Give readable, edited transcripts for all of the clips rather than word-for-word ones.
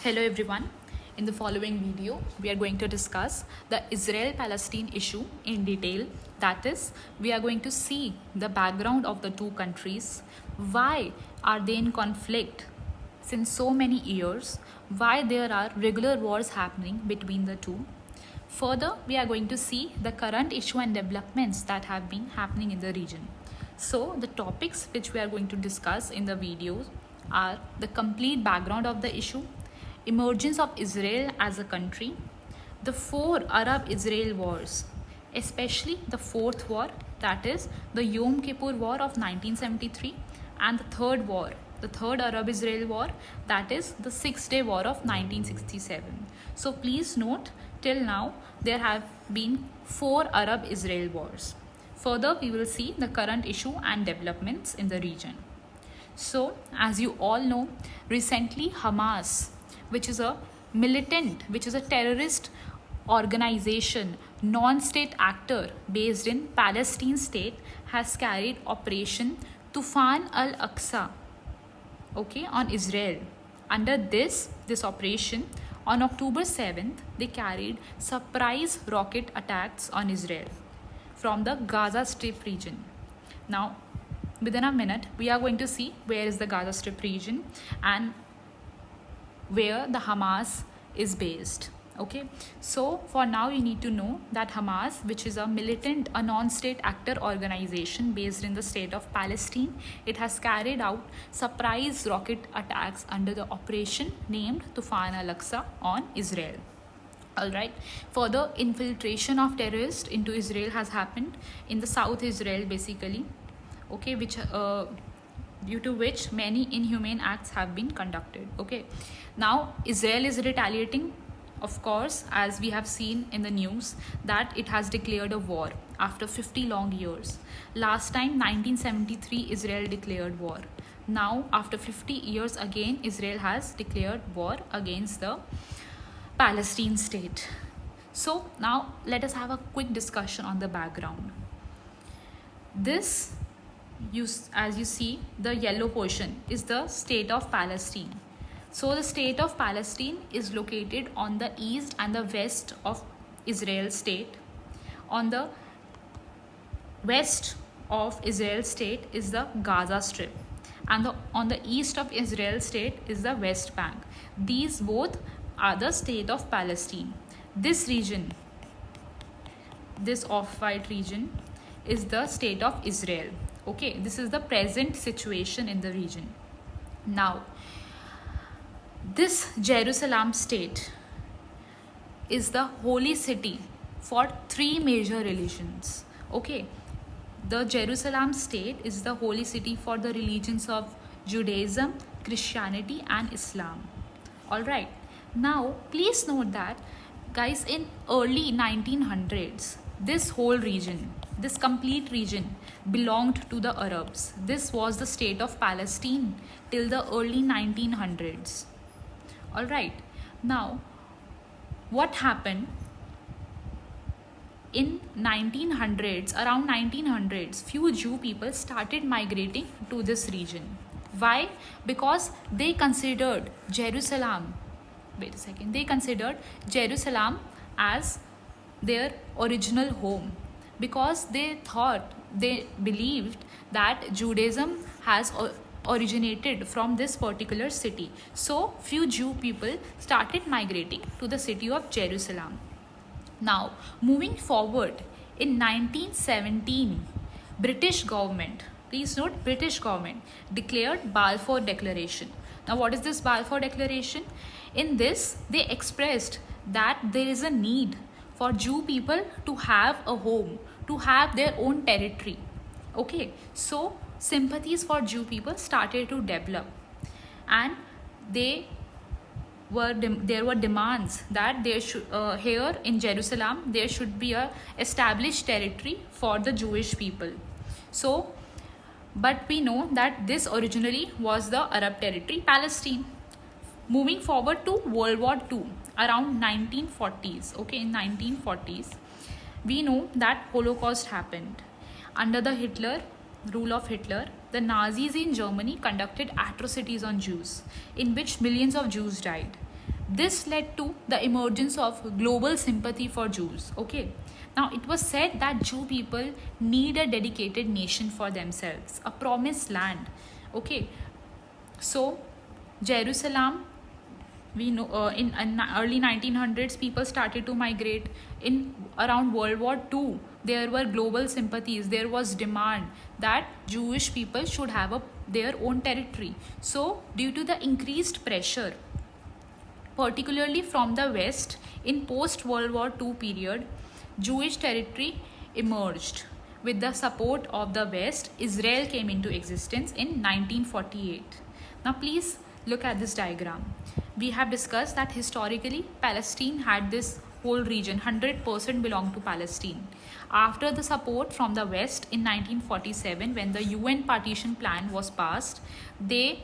Hello everyone. In the following video, we are going to discuss the Israel-Palestine issue in detail. That is, we are going to see the background of the two countries. Why are they in conflict since so many years? Why there are regular wars happening between the two? Further, we are going to see the current issue and developments that have been happening in the region. So, the topics which we are going to discuss in the videos are the complete background of the issue, emergence of Israel as a country, the four Arab-Israel wars, especially the fourth war, that is the Yom Kippur War of 1973, and the third war, the third Arab-Israel war, that is the Six-Day War of 1967. So please note, till now there have been four Arab-Israel wars. Further, we will see the current issue and developments in the region. So, as you all know, recently Hamas, which is a terrorist organization, non-state actor based in Palestine state, has carried Operation Tufan al-Aqsa, on Israel. Under this operation, on October 7th, they carried surprise rocket attacks on Israel from the Gaza Strip region. Now, within a minute, we are going to see where is the Gaza Strip region and where the Hamas is based. So for now you need to know that Hamas, which is a non-state actor organization based in the state of Palestine, it has carried out surprise rocket attacks under the operation named Tufan al-Aqsa on Israel. Alright, further infiltration of terrorists into Israel has happened in the South Israel basically, which due to which many inhumane acts have been conducted. Now Israel is retaliating, of course, as we have seen in the news that it has declared a war after 50 long years. Last time 1973 Israel declared war. Now after 50 years again Israel has declared war against the Palestine state. So now let us have a quick discussion on the background. This, as you see, the yellow portion is the state of Palestine. So the state of Palestine is located on the east and the west of Israel state. On the west of Israel state is the Gaza Strip, and on the east of Israel state is the West Bank. These both are the state of Palestine. This region, this off-white region, is the state of Israel. This is the present situation in the region. Now, this Jerusalem state is the holy city for three major religions. The Jerusalem state is the holy city for the religions of Judaism, Christianity and Islam. Alright, now please note that, guys, in early 1900s, this whole region, this complete region belonged to the Arabs. This was the state of Palestine till the early 1900s. Alright, now what happened in 1900s, around 1900s, few Jew people started migrating to this region. Why? Because they considered Jerusalem, they considered Jerusalem as their original home, because they believed that Judaism has originated from this particular city. So few Jew people started migrating to the city of Jerusalem. Now moving forward, in 1917, British government, please note, British government declared Balfour Declaration. Now what is this Balfour Declaration? In this, they expressed that there is a need for Jew people to have a home, to have their own territory. So sympathies for Jew people started to develop, and there were demands that there should here in Jerusalem there should be a established territory for the Jewish people. So, but we know that this originally was the Arab territory, Palestine. Moving forward to World War II, around 1940s. In 1940s, we know that Holocaust happened. Under the rule of Hitler, the Nazis in Germany conducted atrocities on Jews, in which millions of Jews died. This led to the emergence of global sympathy for Jews. Okay. Now it was said that Jew people need a dedicated nation for themselves, a promised land. Okay. So Jerusalem, we know in early 1900s people started to migrate. In around World War II, there were global sympathies. There was demand that Jewish people should have their own territory. So due to the increased pressure, particularly from the West, in post-World War II period, Jewish territory emerged. With the support of the West, Israel came into existence in 1948. Now please look at this diagram. We have discussed that historically Palestine had this whole region, 100% belonged to Palestine. After the support from the West in 1947, when the UN partition plan was passed, they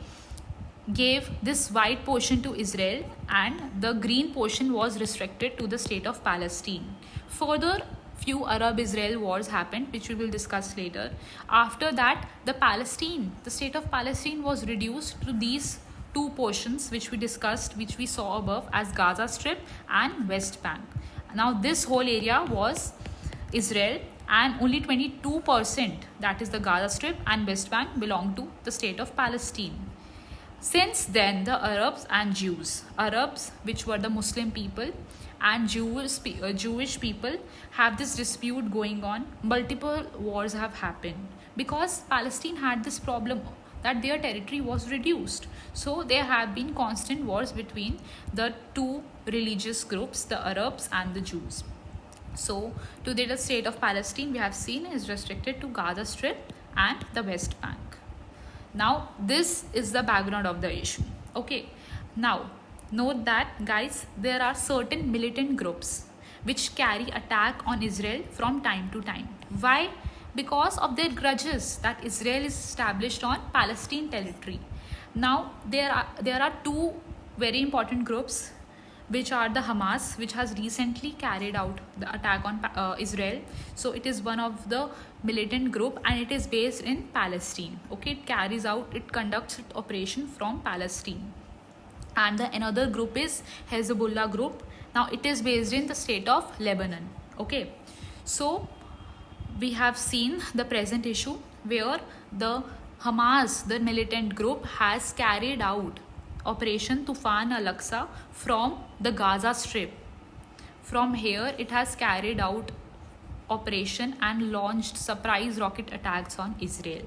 gave this white portion to Israel and the green portion was restricted to the state of Palestine. Further, few Arab-Israel wars happened, which we will discuss later. After that, the state of Palestine was reduced to these two portions which we discussed, which we saw above as Gaza Strip and West Bank. Now this whole area was Israel and only 22%, that is the Gaza Strip and West Bank, belonged to the state of Palestine. Since then, the Arabs, which were the Muslim people, and Jewish people have this dispute going on. Multiple wars have happened because Palestine had this problem that their territory was reduced. So there have been constant wars between the two religious groups, the Arabs and the Jews. So today the state of Palestine, we have seen, is restricted to Gaza Strip and the West Bank. Now this is the background of the issue. Okay, now note that, guys, there are certain militant groups which carry attack on Israel from time to time. Why? Because of their grudges that Israel is established on Palestine territory. Now there are two very important groups, which are the Hamas, which has recently carried out the attack on Israel. So it is one of the militant group and it is based in Palestine. Okay, it conducts its operation from Palestine. And the another group is Hezbollah group. Now it is based in the state of Lebanon. Okay, so we have seen the present issue where the Hamas, the militant group, has carried out Operation Tufan Al-Aqsa from the Gaza Strip. From here, it has carried out operation and launched surprise rocket attacks on Israel.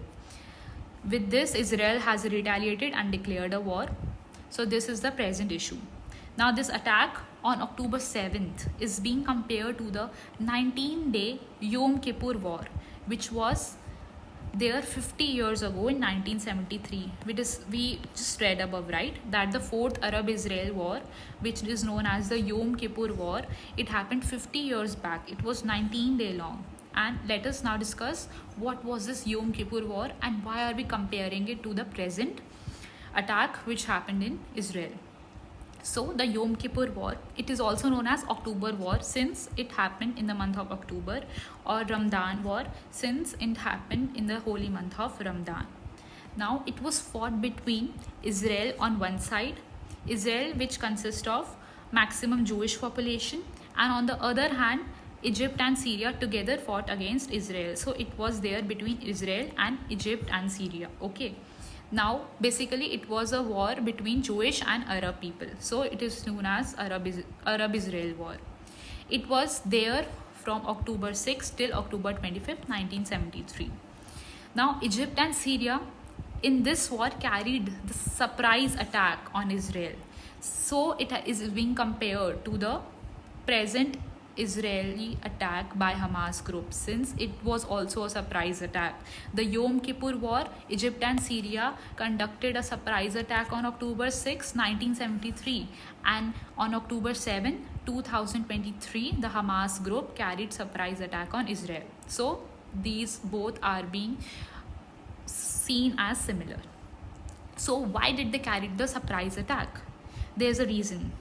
With this, Israel has retaliated and declared a war. So this is the present issue. Now this attack on October 7th is being compared to the 19-day Yom Kippur War, which was there 50 years ago in 1973. We just read above, right, that the fourth Arab-Israel war, which is known as the Yom Kippur War, it happened 50 years back. It was 19-day long. And let us now discuss what was this Yom Kippur War and why are we comparing it to the present attack which happened in Israel. So the Yom Kippur War, it is also known as October War since it happened in the month of October, or Ramadan War since it happened in the holy month of Ramadan. Now it was fought between Israel on one side, Israel which consists of maximum Jewish population, and on the other hand Egypt and Syria together fought against Israel. So it was there between Israel and Egypt and Syria. Okay. Now basically it was a war between Jewish and Arab people. So it is known as Arab-Israel War. It was there from October 6 till October 25th, 1973. Now Egypt and Syria in this war carried the surprise attack on Israel. So it is being compared to the present Israeli attack by Hamas group since it was also a surprise attack. The Yom Kippur War, Egypt and Syria conducted a surprise attack on October 6, 1973, and on October 7, 2023, the Hamas group carried surprise attack on Israel. So these both are being seen as similar. So why did they carry the surprise attack? There's a reason.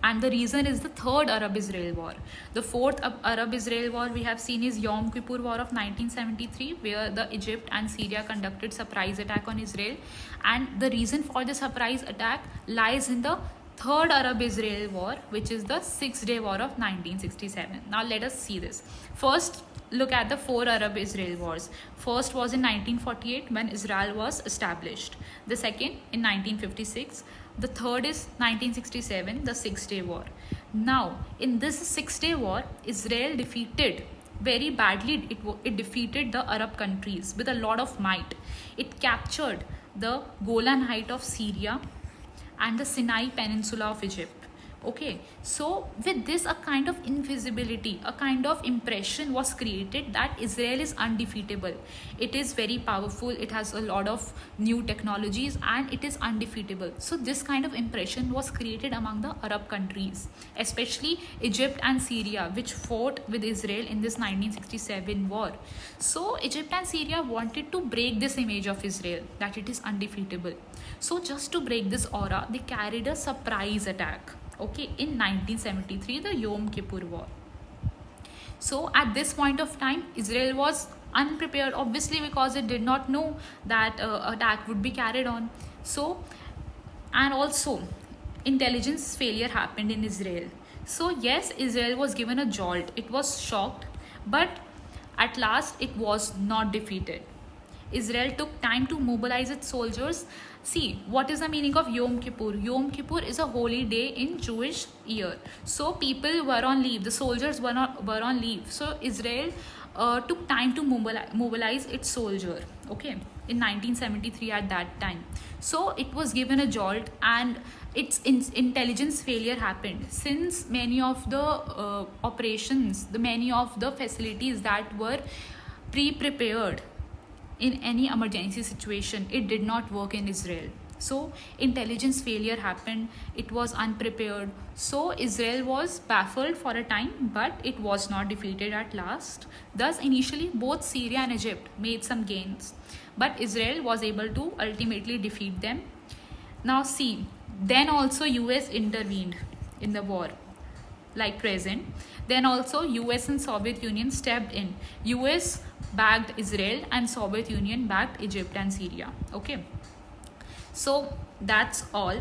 And the reason is the third Arab-Israel War. The fourth Arab-Israel War we have seen is Yom Kippur War of 1973, where the Egypt and Syria conducted surprise attack on Israel. And the reason for the surprise attack lies in the Third Arab-Israel War, which is the Six-Day War of 1967. Now let us see this. First, look at the four Arab-Israel wars. First was in 1948 when Israel was established. The second in 1956. The third is 1967, the Six-Day War. Now, in this Six-Day War, Israel defeated very badly. It defeated the Arab countries with a lot of might. It captured the Golan Height of Syria and the Sinai Peninsula of Egypt. Okay, so with this, a kind of invisibility, a kind of impression was created that Israel is undefeatable. It is very powerful, it has a lot of new technologies, and it is undefeatable. So this kind of impression was created among the Arab countries, especially Egypt and Syria, which fought with Israel in this 1967 war. So Egypt and Syria wanted to break this image of Israel, that it is undefeatable. So just to break this aura, they carried a surprise attack. Okay, in 1973, the Yom Kippur War. So at this point of time, Israel was unprepared, obviously, because it did not know that attack would be carried on. So, and also, intelligence failure happened in Israel. So yes, Israel was given a jolt. It was shocked, but at last it was not defeated. Israel took time to mobilize its soldiers. See, what is the meaning of Yom Kippur? Yom Kippur is a holy day in Jewish year. So people were on leave. The soldiers were on leave. So Israel took time to mobilize its soldier. Okay, in 1973 at that time. So it was given a jolt, and its intelligence failure happened, since many of the operations, many of the facilities that were pre-prepared in any emergency situation, it did not work in Israel. So intelligence failure happened, it was unprepared. So Israel was baffled for a time, but it was not defeated at last. Thus initially both Syria and Egypt made some gains, but Israel was able to ultimately defeat them. Now see, then also US intervened in the war like present. Then also US and Soviet Union stepped in. US backed Israel and Soviet Union backed Egypt and Syria. Okay, so that's all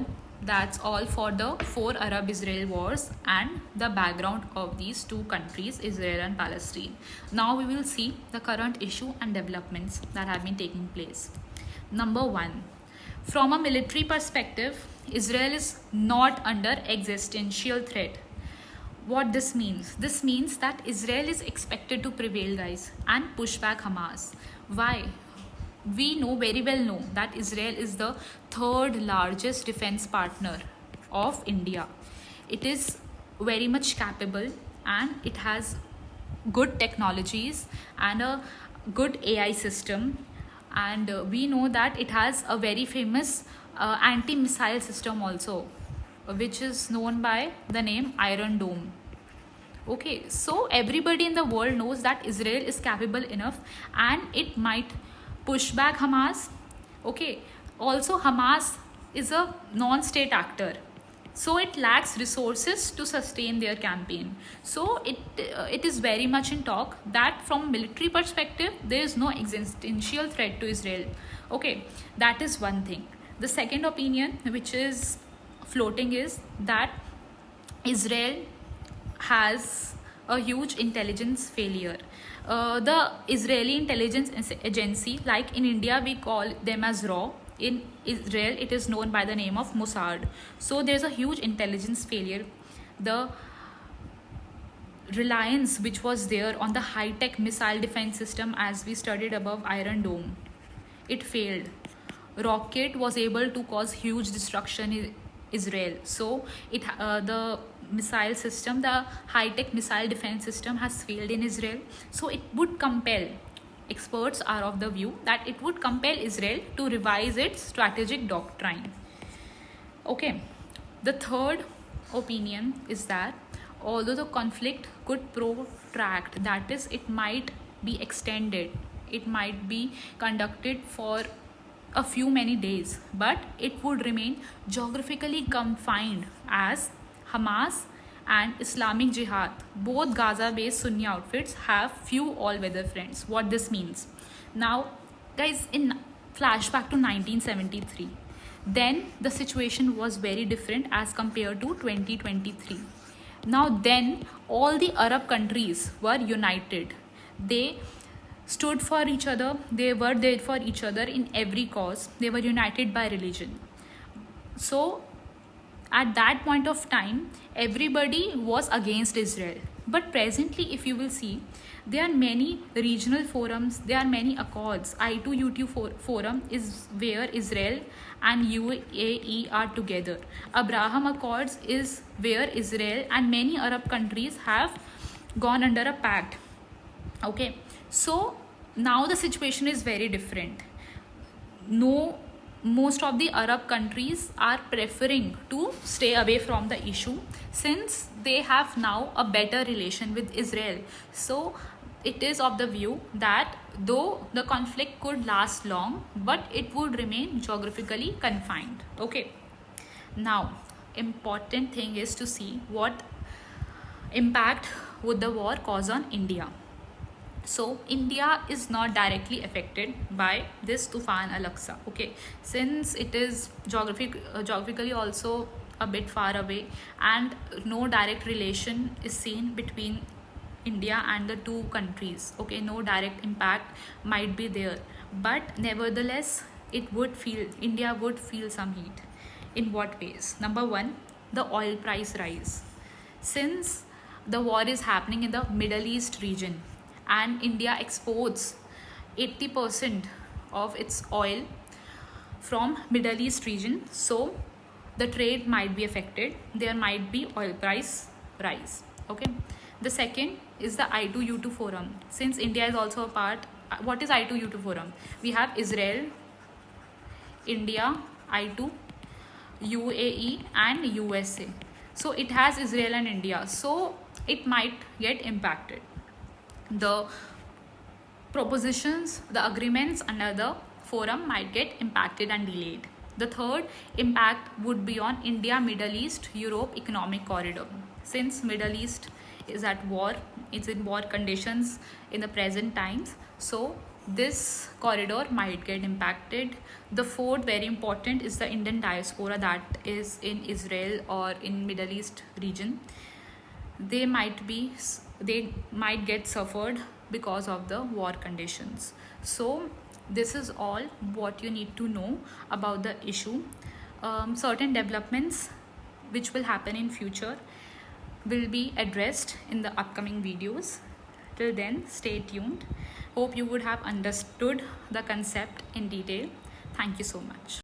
for the four Arab-Israel wars and the background of these two countries, Israel and Palestine. Now we will see the current issue and developments that have been taking place. Number one, from a military perspective, Israel is not under existential threat. What this means? This means that Israel is expected to prevail, guys, and push back Hamas. Why? We very well know that Israel is the third largest defense partner of India. It is very much capable, and it has good technologies and a good AI system. And we know that it has a very famous anti-missile system also, which is known by the name Iron Dome. Okay, so everybody in the world knows that Israel is capable enough, and it might push back Hamas. Okay, also Hamas is a non-state actor, so it lacks resources to sustain their campaign. So it is very much in talk that from military perspective there is no existential threat to Israel. Okay, that is one thing. The second opinion which is floating is that Israel has a huge intelligence failure. The Israeli intelligence agency, like in India we call them as RAW, in Israel it is known by the name of Mossad. So there's a huge intelligence failure. The reliance which was there on the high-tech missile defense system, as we studied above, Iron Dome, it failed. Rocket was able to cause huge destruction in Israel. So the missile system, the high-tech missile defense system has failed in Israel. So it would compel, experts are of the view that it would compel Israel to revise its strategic doctrine. Okay, the third opinion is that although the conflict could protract, that is, it might be extended, it might be conducted for a few many days, but it would remain geographically confined, as Hamas and Islamic Jihad, both Gaza-based Sunni outfits, have few all-weather fronts. What this means? Now, guys, in flashback to 1973, then the situation was very different as compared to 2023. Now then all the Arab countries were united. They stood for each other, they were there for each other in every cause, they were united by religion. So at that point of time, everybody was against Israel. But presently, if you will see, there are many regional forums, there are many accords. I2U2 forum is where Israel and UAE are together. Abraham Accords is where Israel and many Arab countries have gone under a pact. Okay, so now the situation is very different. Most of the Arab countries are preferring to stay away from the issue since they have now a better relation with Israel. So it is of the view that though the conflict could last long, but it would remain geographically confined. Okay, now important thing is to see what impact would the war cause on India. So India is not directly affected by this Tufan Al-Aqsa, okay, since it is geographically also a bit far away and no direct relation is seen between India and the two countries. Okay, no direct impact might be there, but nevertheless India would feel some heat. In what ways? Number one, the oil price rise. Since the war is happening in the Middle East region and India exports 80% of its oil from Middle East region, so the trade might be affected, there might be oil price rise. Okay, the second is the I2U2 forum. Since India is also a part, what is I2U2 forum? We have Israel, India, I2, UAE and USA. So it has Israel and India, so it might get impacted. The propositions, the agreements under the forum might get impacted and delayed. The third impact would be on India, Middle East, Europe economic corridor. Since Middle East is at war, it's in war conditions in the present times, so this corridor might get impacted. The fourth, very important, is the Indian diaspora that is in Israel or in Middle East region. They might get suffered because of the war conditions. So this is all what you need to know about the issue. Certain developments which will happen in future will be addressed in the upcoming videos. Till then, stay tuned. Hope you would have understood the concept in detail. Thank you so much.